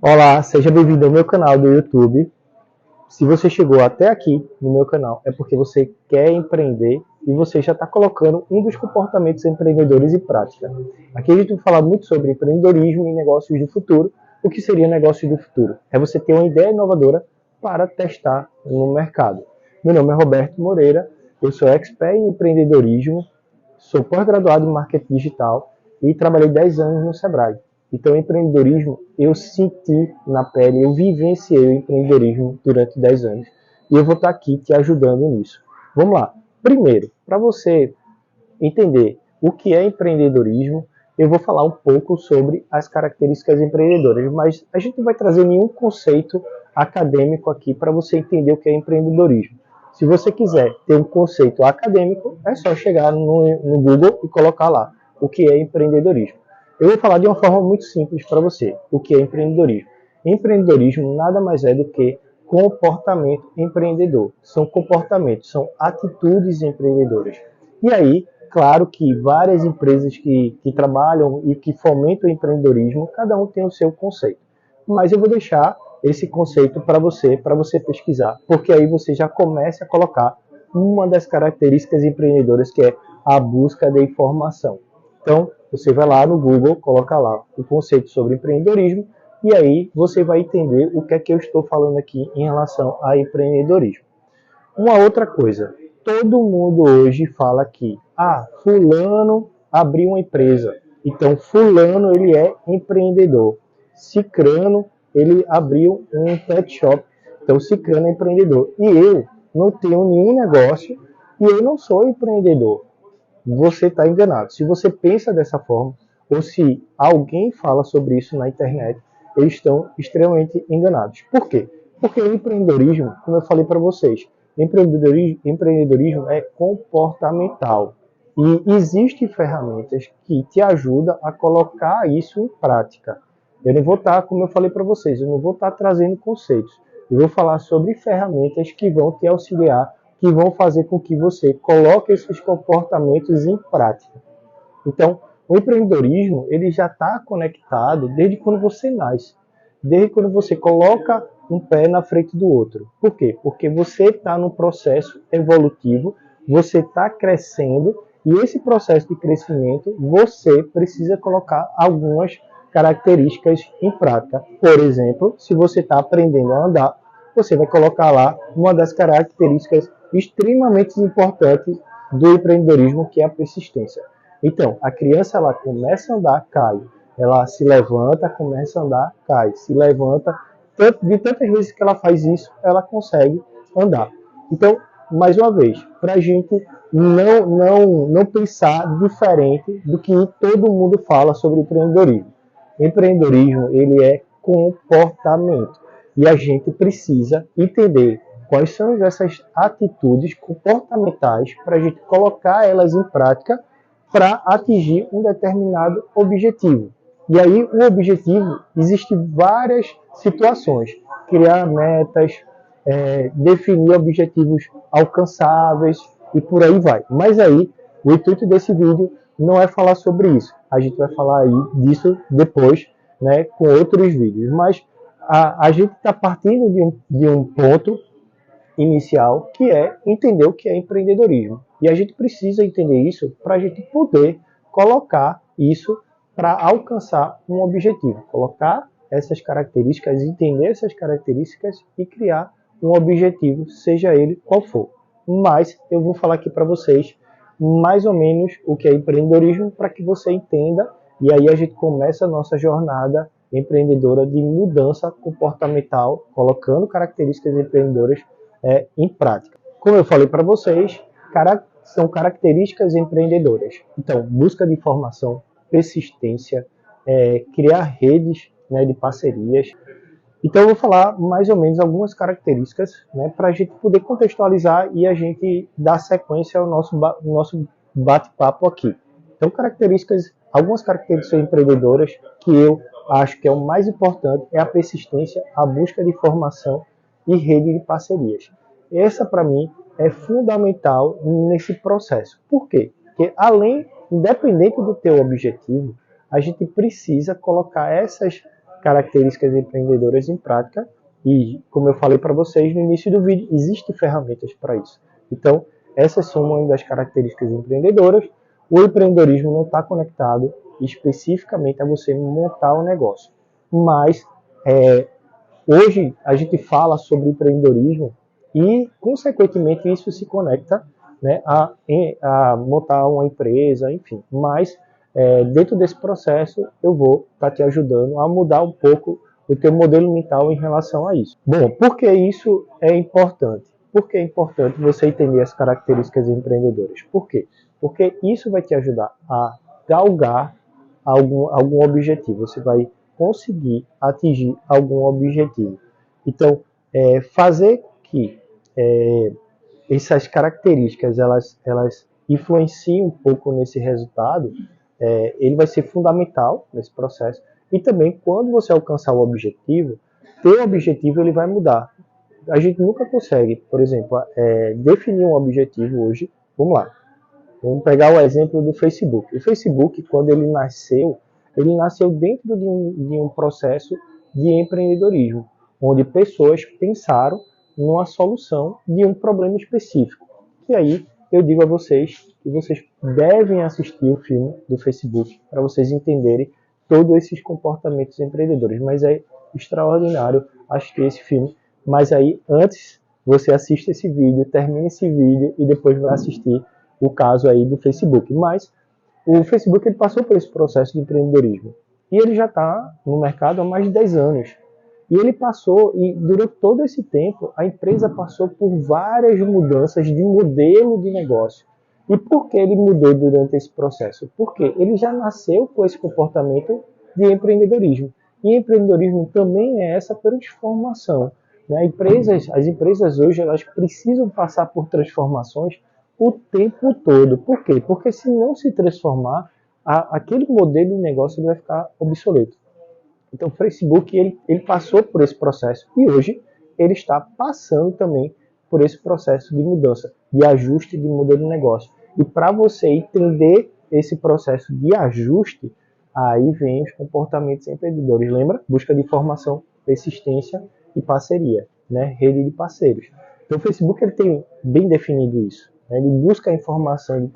Olá, seja bem-vindo ao meu canal do YouTube. Se você chegou até aqui no meu canal, é porque você quer empreender e você já está colocando um dos comportamentos empreendedores em prática. Aqui a gente vai falar muito sobre empreendedorismo e negócios do futuro. O que seria negócio do futuro? É você ter uma ideia inovadora para testar no mercado. Meu nome é Roberto Moreira, eu sou expert em empreendedorismo, sou pós-graduado em marketing digital e trabalhei 10 anos no Sebrae. Então, empreendedorismo, eu senti na pele, eu vivenciei o empreendedorismo durante 10 anos. E eu vou estar aqui te ajudando nisso. Vamos lá. Primeiro, para você entender o que é empreendedorismo, eu vou falar um pouco sobre as características empreendedoras, mas a gente não vai trazer nenhum conceito acadêmico aqui para você entender o que é empreendedorismo. Se você quiser ter um conceito acadêmico, é só chegar no Google e colocar lá o que é empreendedorismo. Eu vou falar de uma forma muito simples para você o que é empreendedorismo. Empreendedorismo nada mais é do que comportamento empreendedor. São comportamentos, são atitudes empreendedoras. E aí, claro que várias empresas que trabalham e que fomentam o empreendedorismo, cada um tem o seu conceito. Mas eu vou deixar esse conceito para você pesquisar, porque aí você já começa a colocar uma das características empreendedoras, que é a busca de informação. Então, você vai lá no Google, coloca lá o conceito sobre empreendedorismo, e aí você vai entender o que é que eu estou falando aqui em relação a empreendedorismo. Uma outra coisa, todo mundo hoje fala que, fulano abriu uma empresa, então fulano ele é empreendedor. Cicrano ele abriu um pet shop, então cicrano é empreendedor. E eu não tenho nenhum negócio e eu não sou empreendedor. Você está enganado. Se você pensa dessa forma, ou se alguém fala sobre isso na internet, eles estão extremamente enganados. Por quê? Porque o empreendedorismo, como eu falei para vocês, empreendedorismo é comportamental. E existem ferramentas que te ajudam a colocar isso em prática. Eu não vou estar, como eu falei para vocês, eu não vou estar trazendo conceitos. Eu vou falar sobre ferramentas que vão te auxiliar, que vão fazer com que você coloque esses comportamentos em prática. Então, o empreendedorismo ele já está conectado desde quando você nasce, desde quando você coloca um pé na frente do outro. Por quê? Porque você está no processo evolutivo, você está crescendo e esse processo de crescimento você precisa colocar algumas características em prática. Por exemplo, se você está aprendendo a andar, você vai colocar lá uma das características extremamente importantes do empreendedorismo, que é a persistência. Então, a criança ela começa a andar, cai. Ela se levanta, começa a andar, cai. Se levanta. De tantas vezes que ela faz isso, ela consegue andar. Então, mais uma vez, para a gente não pensar diferente do que todo mundo fala sobre empreendedorismo. Empreendedorismo, ele é comportamento. E a gente precisa entender quais são essas atitudes comportamentais para a gente colocar elas em prática para atingir um determinado objetivo. E aí, o objetivo, existem várias situações. Criar metas, definir objetivos alcançáveis e por aí vai. Mas aí, o intuito desse vídeo não é falar sobre isso. A gente vai falar aí disso depois, né, com outros vídeos. Mas a gente está partindo de um ponto inicial, que é entender o que é empreendedorismo. E a gente precisa entender isso para a gente poder colocar isso para alcançar um objetivo. Colocar essas características, entender essas características e criar um objetivo, seja ele qual for. Mas eu vou falar aqui para vocês mais ou menos o que é empreendedorismo para que você entenda e aí a gente começa a nossa jornada empreendedora de mudança comportamental, colocando características empreendedoras em prática. Como eu falei para vocês, são características empreendedoras. Então, busca de informação, persistência, criar redes, né, de parcerias. Então, eu vou falar mais ou menos algumas características, né, para a gente poder contextualizar e a gente dar sequência ao nosso bate-papo aqui. Então, algumas características empreendedoras que eu acho que é o mais importante é a persistência, a busca de informação e rede de parcerias. Essa, para mim, é fundamental nesse processo. Por quê? Porque, independente do teu objetivo, a gente precisa colocar essas características empreendedoras em prática e, como eu falei para vocês no início do vídeo, existem ferramentas para isso. Então, essas são uma das características empreendedoras. O empreendedorismo não está conectado especificamente a você montar um negócio, mas hoje a gente fala sobre empreendedorismo e, consequentemente, isso se conecta, né, a montar uma empresa, enfim. Mas, dentro desse processo, eu vou estar te ajudando a mudar um pouco o teu modelo mental em relação a isso. Bom, por que isso é importante? Por que é importante você entender as características empreendedoras? Por quê? Porque isso vai te ajudar a galgar algum objetivo. Você vai conseguir atingir algum objetivo. Então, fazer que essas características elas influenciem um pouco nesse resultado, ele vai ser fundamental nesse processo. E também, quando você alcançar o objetivo, teu objetivo ele vai mudar. A gente nunca consegue, por exemplo, definir um objetivo hoje. Vamos lá. Vamos pegar o exemplo do Facebook. O Facebook, quando ele nasceu dentro de um processo de empreendedorismo, onde pessoas pensaram numa solução de um problema específico. E aí eu digo a vocês que vocês devem assistir o filme do Facebook para vocês entenderem todos esses comportamentos empreendedores. Mas é extraordinário assistir esse filme. Mas aí, antes, você assiste esse vídeo, termina esse vídeo e depois vai assistir o caso aí do Facebook. Mas o Facebook ele passou por esse processo de empreendedorismo. E ele já está no mercado há mais de 10 anos. E ele passou, e durante todo esse tempo, a empresa passou por várias mudanças de modelo de negócio. E por que ele mudou durante esse processo? Porque ele já nasceu com esse comportamento de empreendedorismo. E empreendedorismo também é essa transformação. Né? As empresas hoje elas precisam passar por transformações o tempo todo. Por quê? Porque se não se transformar, aquele modelo de negócio ele vai ficar obsoleto. Então o Facebook ele passou por esse processo e hoje ele está passando também por esse processo de mudança, de ajuste de modelo de negócio. E para você entender esse processo de ajuste, aí vem os comportamentos empreendedores. Lembra? Busca de informação, persistência e parceria, né? Rede de parceiros. Então o Facebook ele tem bem definido isso. Né? Ele busca informação de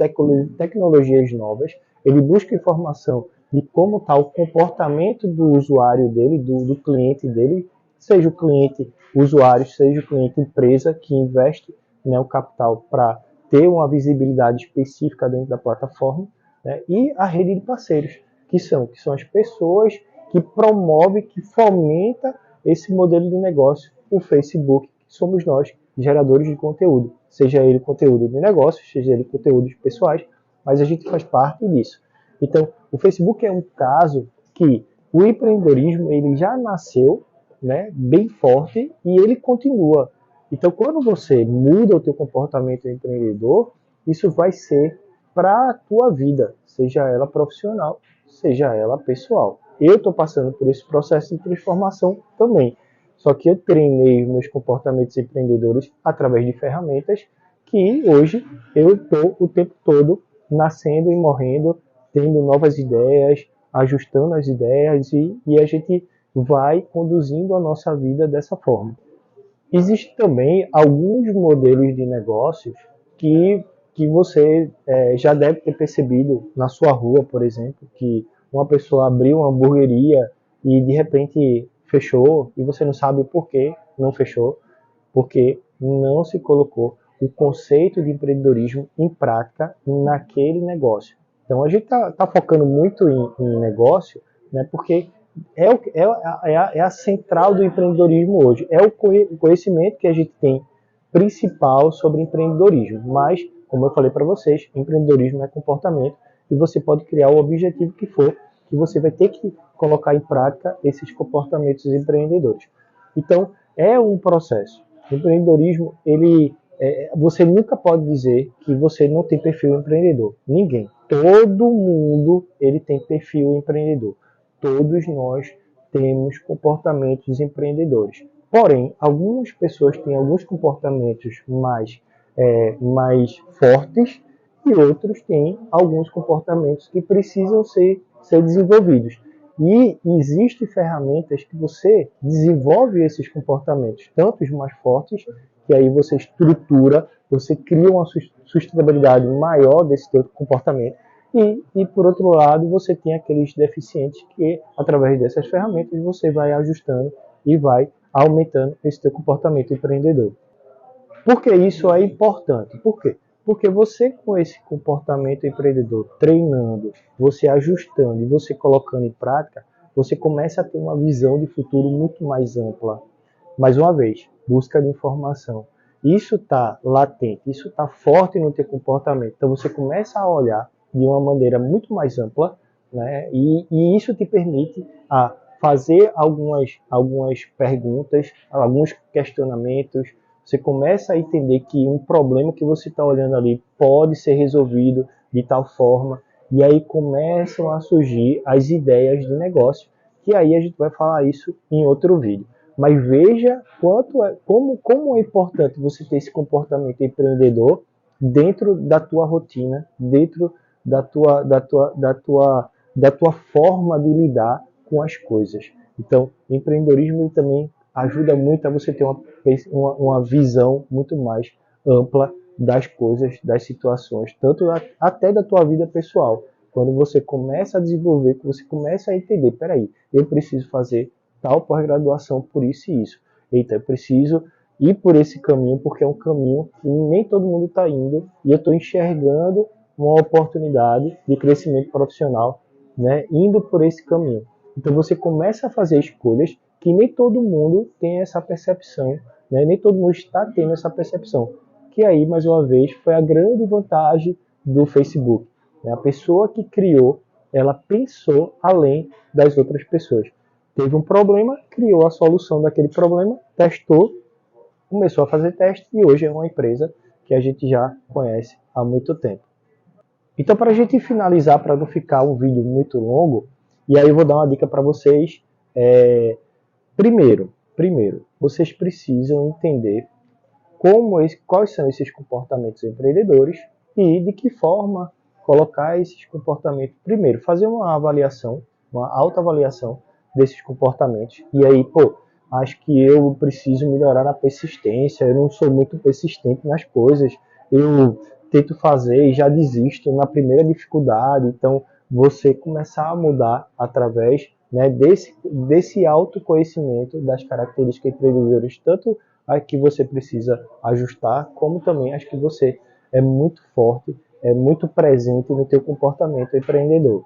tecnologias novas, ele busca informação de como está o comportamento do usuário dele, do cliente dele, seja o cliente usuário, seja o cliente empresa que investe, né, o capital para ter uma visibilidade específica dentro da plataforma, né, e a rede de parceiros, que são as pessoas que promovem, que fomentam esse modelo de negócio, o Facebook, que somos nós, geradores de conteúdo, seja ele conteúdo de negócios, seja ele conteúdos pessoais, mas a gente faz parte disso. Então, o Facebook é um caso que o empreendedorismo ele já nasceu, né, bem forte e ele continua. Então, quando você muda o teu comportamento empreendedor, isso vai ser para a tua vida, seja ela profissional, seja ela pessoal. Eu estou passando por esse processo de transformação também. Só que eu treinei meus comportamentos empreendedores através de ferramentas que hoje eu estou o tempo todo nascendo e morrendo, tendo novas ideias, ajustando as ideias e a gente vai conduzindo a nossa vida dessa forma. Existem também alguns modelos de negócios que você já deve ter percebido na sua rua, por exemplo, que uma pessoa abriu uma hamburgueria e de repente fechou e você não sabe por que não fechou, porque não se colocou o conceito de empreendedorismo em prática naquele negócio. Então a gente está focando muito em negócio, né, porque é a central do empreendedorismo hoje. É o conhecimento que a gente tem principal sobre empreendedorismo. Mas, como eu falei para vocês, empreendedorismo é comportamento e você pode criar o objetivo que for, que você vai ter que colocar em prática esses comportamentos empreendedores. Então, é um processo. O empreendedorismo, você nunca pode dizer que você não tem perfil empreendedor. Ninguém. Todo mundo ele tem perfil empreendedor. Todos nós temos comportamentos empreendedores. Porém, algumas pessoas têm alguns comportamentos mais fortes e outros têm alguns comportamentos que precisam ser desenvolvidos. E existem ferramentas que você desenvolve esses comportamentos, tanto os mais fortes, que aí você estrutura, você cria uma sustentabilidade maior desse teu comportamento, e por outro lado, você tem aqueles deficientes que, através dessas ferramentas, você vai ajustando e vai aumentando esse teu comportamento empreendedor. Por que isso é importante? Por quê? Porque você, com esse comportamento empreendedor, treinando, você ajustando e você colocando em prática, você começa a ter uma visão de futuro muito mais ampla. Mais uma vez, busca de informação. Isso está latente, isso está forte no teu comportamento. Então você começa a olhar de uma maneira muito mais ampla, né? E isso te permite a fazer algumas perguntas, alguns questionamentos. Você começa a entender que um problema que você está olhando ali pode ser resolvido de tal forma, e aí começam a surgir as ideias de negócio, que aí a gente vai falar isso em outro vídeo. Mas veja como é importante você ter esse comportamento empreendedor dentro da tua rotina, dentro da tua forma de lidar com as coisas. Então, empreendedorismo também ajuda muito a você ter uma visão muito mais ampla das coisas, das situações, tanto até da tua vida pessoal. Quando você começa a desenvolver, você começa a entender, peraí, eu preciso fazer tal pós-graduação por isso e isso. Eita, eu preciso ir por esse caminho, porque é um caminho que nem todo mundo está indo, e eu estou enxergando uma oportunidade de crescimento profissional, né, indo por esse caminho. Então você começa a fazer escolhas que nem todo mundo tem essa percepção, né, nem todo mundo está tendo essa percepção. Que aí, mais uma vez, foi a grande vantagem do Facebook. Né? A pessoa que criou, ela pensou além das outras pessoas. Teve um problema, criou a solução daquele problema, testou, começou a fazer teste e hoje é uma empresa que a gente já conhece há muito tempo. Então, para a gente finalizar, para não ficar um vídeo muito longo, e aí eu vou dar uma dica para vocês. Primeiro, vocês precisam entender quais são esses comportamentos empreendedores e de que forma colocar esses comportamentos. Primeiro, fazer uma avaliação, uma autoavaliação desses comportamentos. E aí, acho que eu preciso melhorar na persistência, eu não sou muito persistente nas coisas, eu tento fazer e já desisto na primeira dificuldade. Então, você começar a mudar através, né, desse autoconhecimento das características empreendedoras, tanto as que você precisa ajustar, como também as que você é muito forte, é muito presente no teu comportamento empreendedor.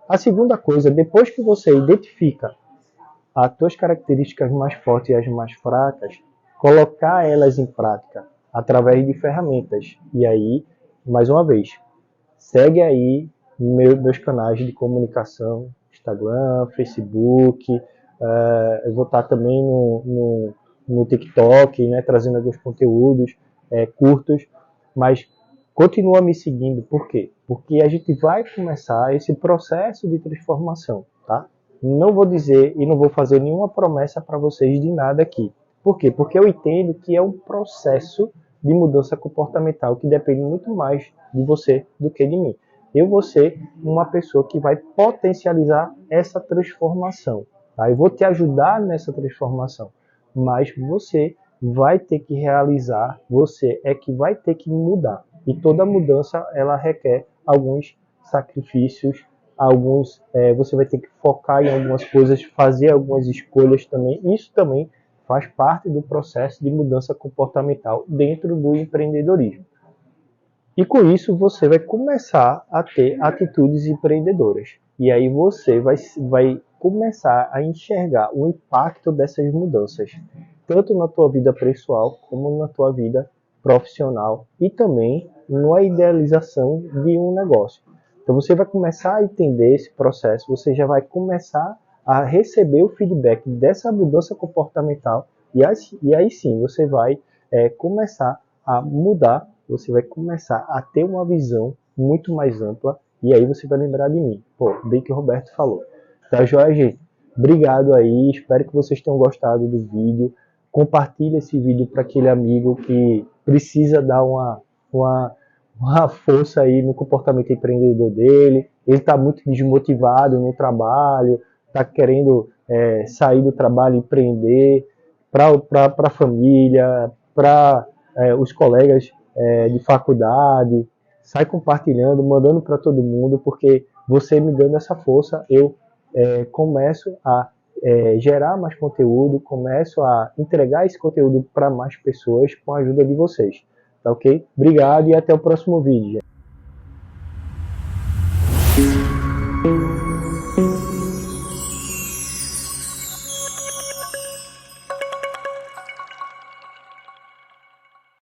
A segunda coisa, depois que você identifica as tuas características mais fortes e as mais fracas, colocar elas em prática através de ferramentas. E aí, mais uma vez, segue aí meus canais de comunicação, Instagram, Facebook, eu vou estar também no TikTok, né, trazendo alguns conteúdos curtos, mas continua me seguindo. Por quê? Porque a gente vai começar esse processo de transformação, tá? Não vou dizer e não vou fazer nenhuma promessa para vocês de nada aqui. Por quê? Porque eu entendo que é um processo de mudança comportamental que depende muito mais de você do que de mim. Eu vou ser uma pessoa que vai potencializar essa transformação. Tá? Eu vou te ajudar nessa transformação, mas você vai ter que realizar, você é que vai ter que mudar. E toda mudança, ela requer alguns sacrifícios, você vai ter que focar em algumas coisas, fazer algumas escolhas também. Isso também faz parte do processo de mudança comportamental dentro do empreendedorismo. E com isso você vai começar a ter atitudes empreendedoras. E aí você vai começar a enxergar o impacto dessas mudanças, tanto na tua vida pessoal como na tua vida profissional e também na idealização de um negócio. Então você vai começar a entender esse processo, você já vai começar a receber o feedback dessa mudança comportamental e aí sim você vai começar a mudar, você vai começar a ter uma visão muito mais ampla e aí você vai lembrar de mim. Bem que o Roberto falou. Tá joia, gente? Obrigado aí, espero que vocês tenham gostado do vídeo. Compartilhe esse vídeo para aquele amigo que precisa dar uma força aí no comportamento empreendedor dele. Ele está muito desmotivado no trabalho, está querendo sair do trabalho, empreender, para a família, para os colegas de faculdade, sai compartilhando, mandando para todo mundo, porque você me dando essa força, eu começo a gerar mais conteúdo, começo a entregar esse conteúdo para mais pessoas com a ajuda de vocês. Tá ok? Obrigado e até o próximo vídeo.